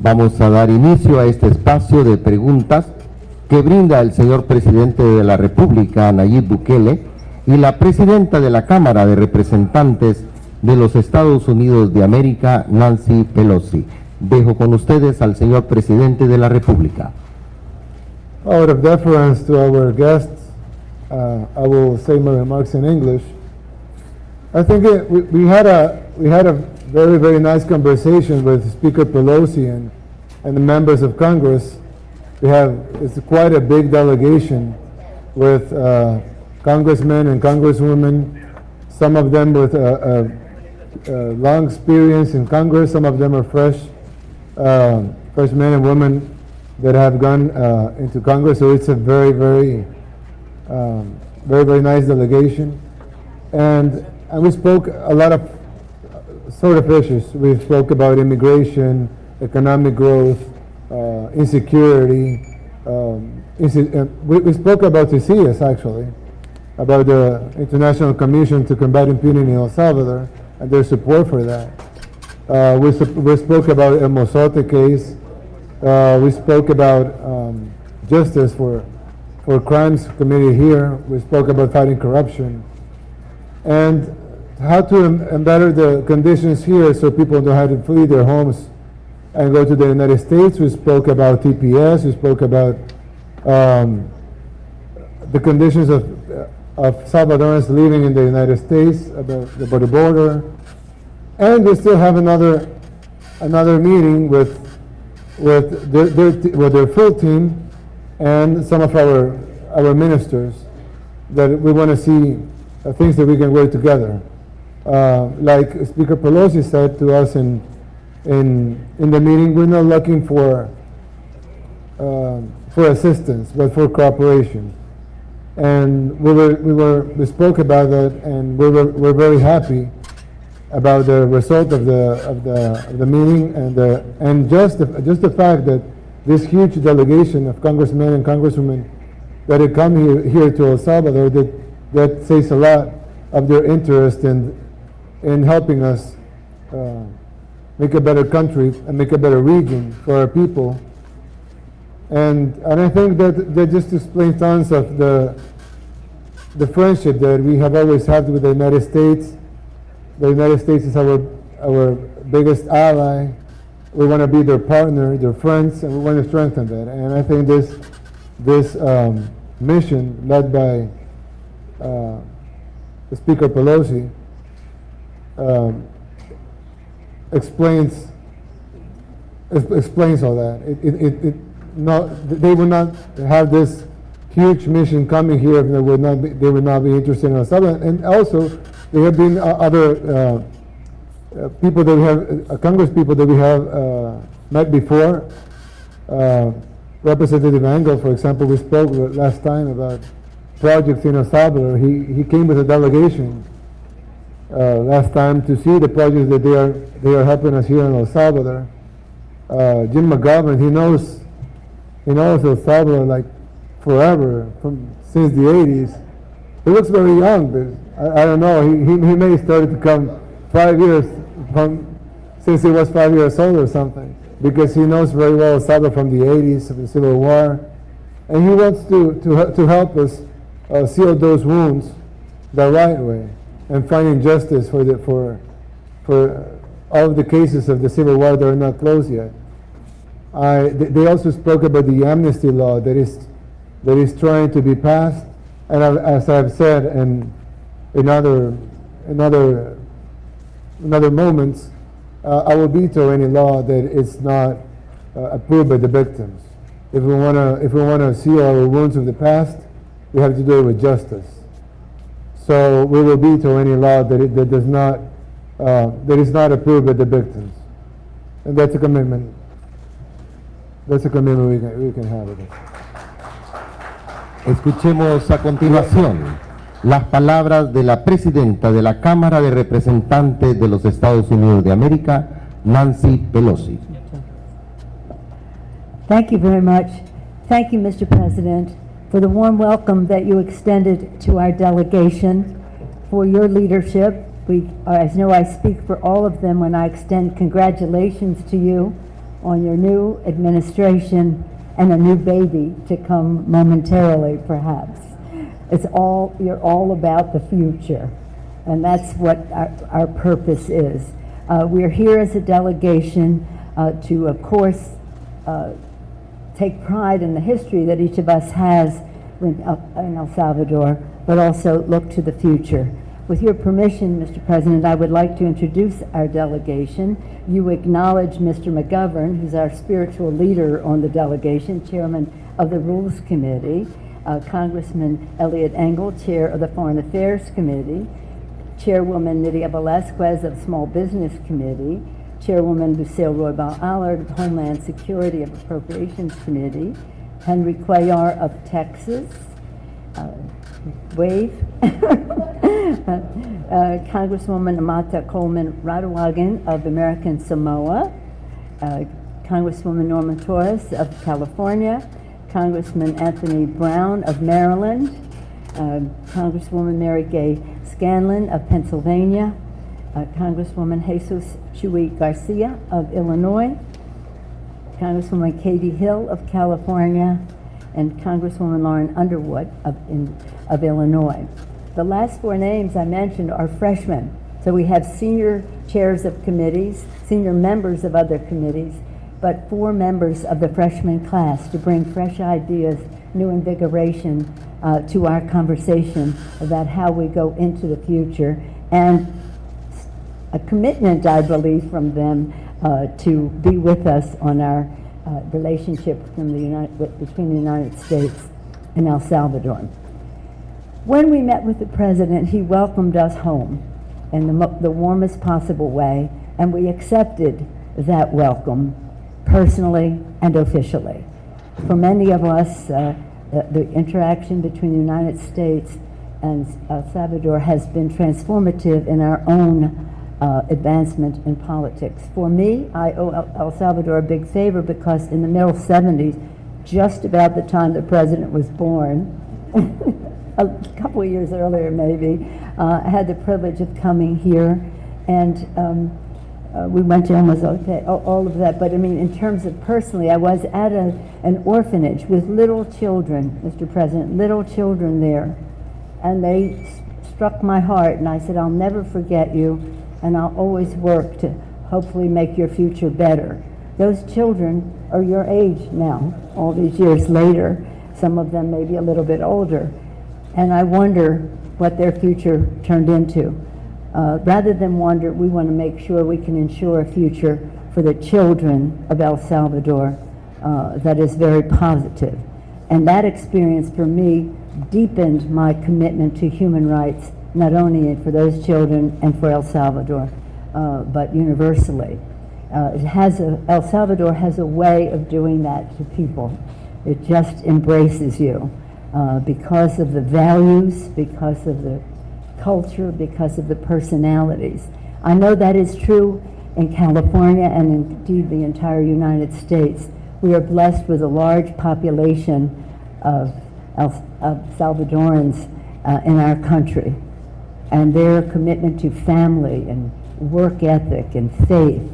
Vamos a dar inicio a este espacio de preguntas que brinda el señor presidente de la República, Nayib Bukele, y la presidenta de la Cámara de Representantes de los Estados Unidos de América, Nancy Pelosi. Dejo con ustedes al señor presidente de la República. Out of deference to our guests, I will say my remarks in English. I think we had a very nice conversation with Speaker Pelosi and the members of Congress. It's quite a big delegation with congressmen and congresswomen, some of them with long experience in Congress, some of them are fresh men and women that have gone into Congress. So it's a very nice delegation. And we spoke a lot of sort of issues. We spoke about immigration, economic growth, insecurity. We spoke about CICIAS, actually, about the International Commission to Combat Impunity in El Salvador and their support for that. We spoke about El Mozote case. We spoke about justice for crimes committed here. We spoke about fighting corruption and how to better the conditions here so people know how to flee their homes and go to the United States. We spoke about TPS. We spoke about the conditions of Salvadorans living in the United States, about the border. And we still have another meeting with their full team and some of our ministers that we want to see things that we can work together. Like Speaker Pelosi said to us in the meeting, we're not looking for assistance, but for cooperation. And we spoke about that, and we're very happy about the result of the meeting, and just the fact that this huge delegation of congressmen and congresswomen that had come here to El Salvador, that says a lot of their interest in helping us make a better country and make a better region for our people. And I think that just explains tons of the friendship that we have always had with the United States. The United States is our biggest ally. We want to be their partner, their friends, and we want to strengthen that. And I think this mission led by Speaker Pelosi explains all that. They would not have this huge mission coming here if they would not be interested in El Salvador. And also, there have been other people that we have, Congress people that we have met before. Representative Engel, for example, we spoke last time about projects in El Salvador. He came with a delegation last time to see the projects that they are helping us here in El Salvador. Jim McGovern, he knows El Salvador like forever, since the 80s. He looks very young, but I don't know. He may have started to come 5 years since he was 5 years old or something, because he knows very well El Salvador from the 80s, of the Civil War, and he wants to help us seal those wounds the right way and finding justice for all of the cases of the Civil War that are not closed yet. They also spoke about the amnesty law that is trying to be passed, and as I've said in other moments, I will veto any law that is not approved by the victims. If we want to seal our wounds of the past, we have to do it with justice. So we will veto any law that is not approved by the victims, and that's a commitment. That's a commitment we can have with it. Escuchemos a continuación las palabras de la presidenta de la Cámara de Representantes de los Estados Unidos de América, Nancy Pelosi. Thank you very much. Thank you, Mr. President, for the warm welcome that you extended to our delegation, for your leadership. I know I speak for all of them when I extend congratulations to you on your new administration and a new baby to come momentarily, perhaps. You're all about the future, and that's what our purpose is. We're here as a delegation to, of course, take pride in the history that each of us has in El Salvador, but also look to the future. With your permission, Mr. President, I would like to introduce our delegation. You acknowledge Mr. McGovern, who's our spiritual leader on the delegation, chairman of the Rules Committee, Congressman Elliot Engel, chair of the Foreign Affairs Committee, Chairwoman Nydia Velazquez of Small Business Committee, Chairwoman Lucille Roybal-Allard of Homeland Security of Appropriations Committee, Henry Cuellar of Texas, wave, Congresswoman Amata Coleman Radowagan of American Samoa, Congresswoman Norma Torres of California, Congressman Anthony Brown of Maryland, Congresswoman Mary Gay Scanlon of Pennsylvania, Congresswoman Jesus Chuy Garcia of Illinois, Congresswoman Katie Hill of California, and Congresswoman Lauren Underwood of Illinois. The last four names I mentioned are freshmen. So we have senior chairs of committees, senior members of other committees, but 4 members of the freshman class to bring fresh ideas, new invigoration to our conversation about how we go into the future, and a commitment, I believe, from them to be with us on our relationship between the United States and El Salvador. When we met with the President, he welcomed us home in the warmest possible way, and we accepted that welcome personally and officially. For many of us, the interaction between the United States and El Salvador has been transformative in our own advancement in politics. For me, I owe El Salvador a big favor because in the middle 70s, just about the time the President was born, a couple of years earlier maybe, I had the privilege of coming here, and we went to almost all of that, but I mean, in terms of personally, I was at an orphanage with little children, Mr. President, little children there, and they struck my heart, and I said, I'll never forget you, and I'll always work to hopefully make your future better. Those children are your age now, all these years later, some of them maybe a little bit older, and I wonder what their future turned into. Rather than wonder, we want to make sure we can ensure a future for the children of El Salvador that is very positive. And that experience for me deepened my commitment to human rights, not only for those children and for El Salvador, but universally. El Salvador has a way of doing that to people. It just embraces you because of the values, because of the culture, because of the personalities. I know that is true in California and indeed the entire United States. We are blessed with a large population of Salvadorans in our country, and their commitment to family and work ethic and faith,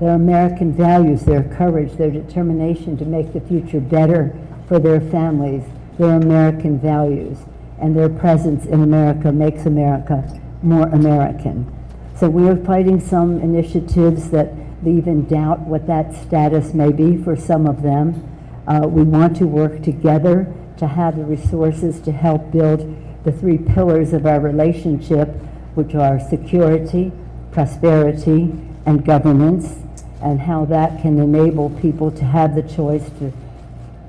their American values, their courage, their determination to make the future better for their families, their American values, and their presence in America makes America more American. So we are fighting some initiatives that leave in doubt what that status may be for some of them. We want to work together to have the resources to help build the 3 pillars of our relationship, which are security, prosperity, and governance, and how that can enable people to have the choice to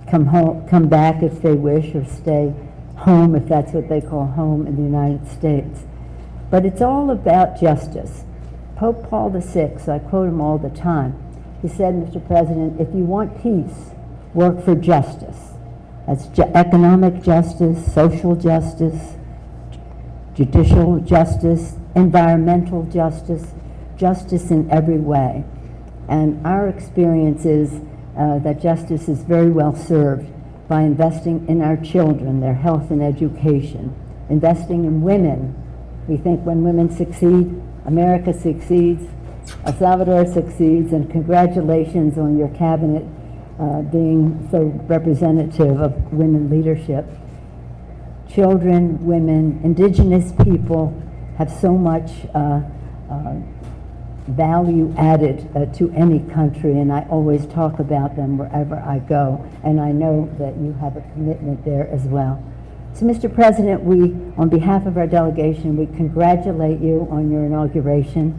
come back if they wish, or stay home if that's what they call home in the United States. But it's all about justice. Pope Paul VI, I quote him all the time, he said, Mr. President, if you want peace, work for justice. That's economic justice, social justice, judicial justice, environmental justice, justice in every way. And our experience is that justice is very well served by investing in our children, their health and education, investing in women. We think when women succeed, America succeeds, Salvador succeeds, and congratulations on your cabinet being so representative of women leadership. Children, women, indigenous people have so much value added to any country, and I always talk about them wherever I go, and I know that you have a commitment there as well. So, Mr. President, we, on behalf of our delegation, we congratulate you on your inauguration.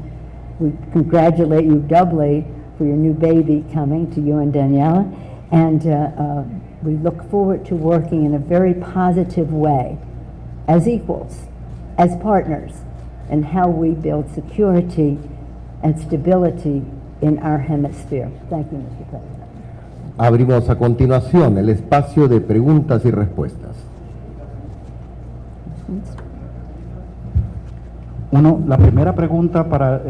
We congratulate you doubly for your new baby coming to you and Daniela, and we look forward to working in a very positive way, as equals, as partners, in how we build security and stability in our hemisphere. Thank you, Mr. President. Abrimos a continuación el espacio de preguntas y respuestas. La primera pregunta para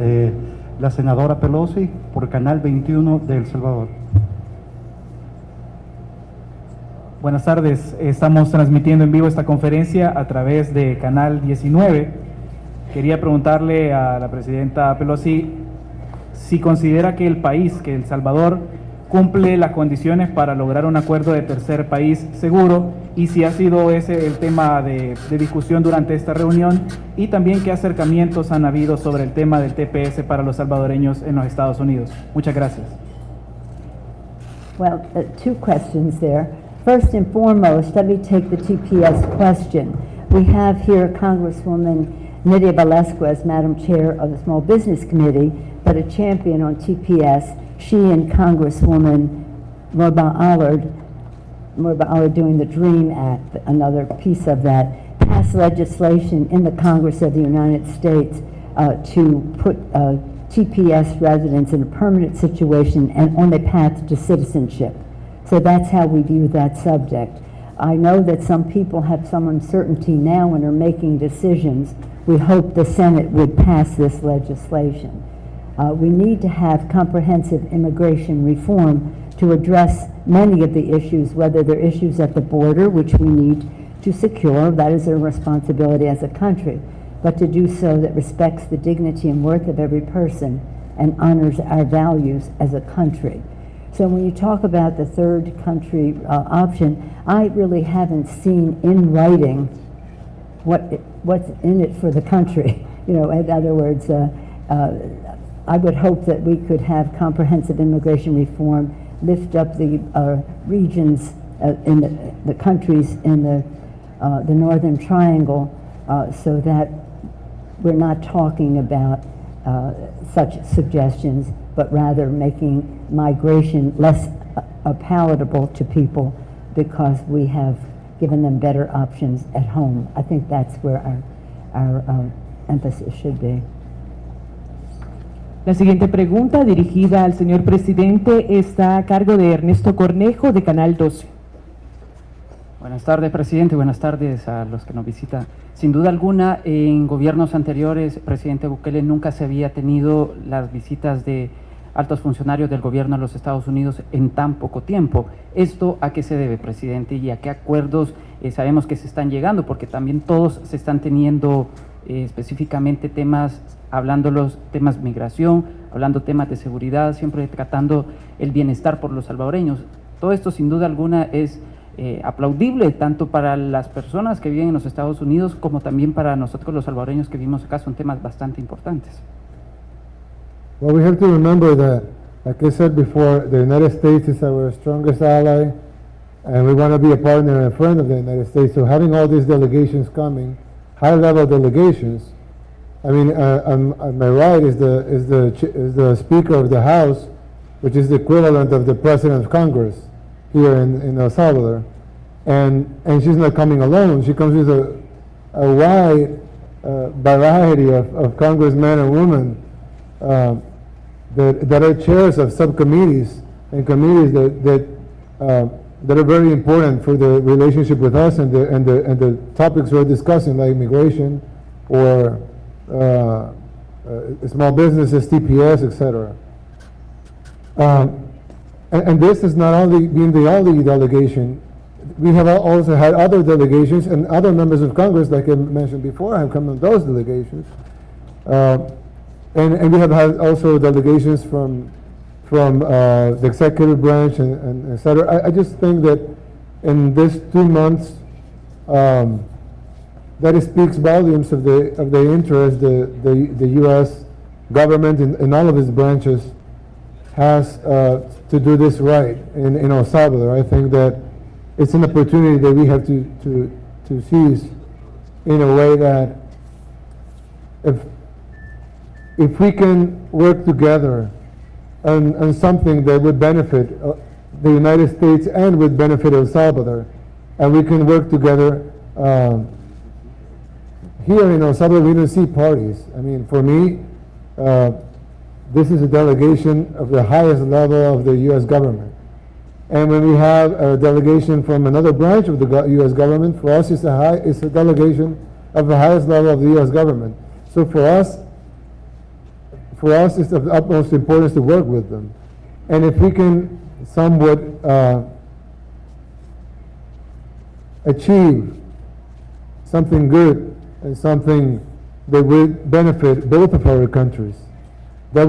la senadora Pelosi por Canal 21 de El Salvador. Buenas tardes, estamos transmitiendo en vivo esta conferencia a través de Canal 19. Quería preguntarle a la presidenta Pelosi si considera que el país, que El Salvador, cumple las condiciones para lograr un acuerdo de tercer país seguro, y si ha sido ese el tema de discusión durante esta reunión, y también qué acercamientos han habido sobre el tema del TPS para los salvadoreños en los Estados Unidos. Muchas gracias. Well, two questions there. First and foremost, let me take the TPS question. We have here Congresswoman Nydia Velasquez, Madam Chair of the Small Business Committee, but a champion on TPS. She and Congresswoman Morba Allard doing the DREAM Act, another piece of that, passed legislation in the Congress of the United States to put TPS residents in a permanent situation and on a path to citizenship. So that's how we view that subject. I know that some people have some uncertainty now and are making decisions. We hope the Senate would pass this legislation. We need to have comprehensive immigration reform to address many of the issues, whether they're issues at the border, which we need to secure, that is our responsibility as a country, but to do so that respects the dignity and worth of every person and honors our values as a country. So when you talk about the third country option, I really haven't seen in writing what's in it for the country. You know, in other words, I would hope that we could have comprehensive immigration reform, lift up the regions in the countries in the Northern Triangle, so that we're not talking about such suggestions, but rather making migration less palatable to people because we have given them better options at home. I think that's where our emphasis should be. La siguiente pregunta, dirigida al señor presidente, está a cargo de Ernesto Cornejo, de Canal 12. Buenas tardes, presidente. Buenas tardes a los que nos visitan. Sin duda alguna, en gobiernos anteriores, presidente Bukele, nunca se había tenido las visitas de altos funcionarios del gobierno a los Estados Unidos en tan poco tiempo. ¿Esto a qué se debe, presidente? ¿Y a qué acuerdos sabemos que se están llegando? Porque también todos se están teniendo específicamente temas, hablando los temas migración, hablando temas de seguridad, siempre tratando el bienestar por los salvadoreños. Todo esto sin duda alguna es aplaudible tanto para las personas que viven en los Estados Unidos como también para nosotros los salvadoreños que vivimos acá. Son temas bastante importantes. Well, we have to remember that, like I said before, the United States is our strongest ally, and we want to be a partner and a friend of the United States. So having all these delegations coming, high-level delegations, I mean, on my right is the Speaker of the House, which is the equivalent of the President of Congress here in El Salvador, and she's not coming alone. She comes with a wide variety of congressmen and women that are chairs of subcommittees and committees that are very important for the relationship with us and the topics we're discussing, like immigration or small businesses, TPS, etc. And this is not only being the only delegation. We have also had other delegations, and other members of Congress, like I mentioned before, have come on those delegations. And we have had also delegations from the executive branch and et cetera. I just think that in this 2 months, that it speaks volumes of the interest the U.S. government in all of its branches has to do this right in El Salvador. I think that it's an opportunity that we have to seize in a way that if we can work together on something that would benefit the United States and would benefit El Salvador, and we can work together here in El Salvador, we don't see parties. I mean, for me, this is a delegation of the highest level of the U.S. government. And when we have a delegation from another branch of the U.S. government, for us it's a delegation of the highest level of the U.S. government. So for us it's of the utmost importance to work with them. And if we can somewhat achieve something good and something that would benefit both of our countries, that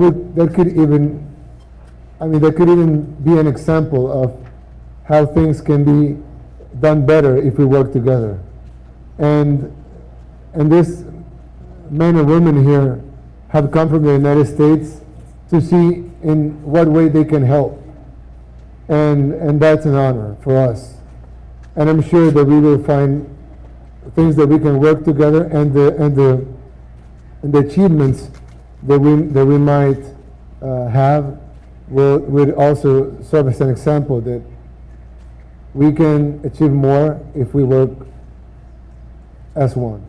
could even be an example of how things can be done better if we work together. And this men and women here have come from the United States to see in what way they can help. And that's an honor for us. And I'm sure that we will find things that we can work together, and the achievements that we might have will also serve as an example that we can achieve more if we work as one.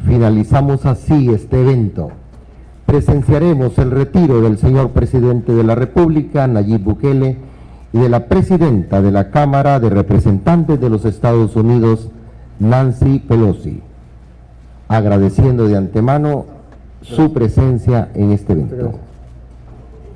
Finalizamos así este evento. Presenciaremos el retiro del señor presidente de la República, Nayib Bukele, y de la presidenta de la Cámara de Representantes de los Estados Unidos, Nancy Pelosi, agradeciendo de antemano su presencia en este evento.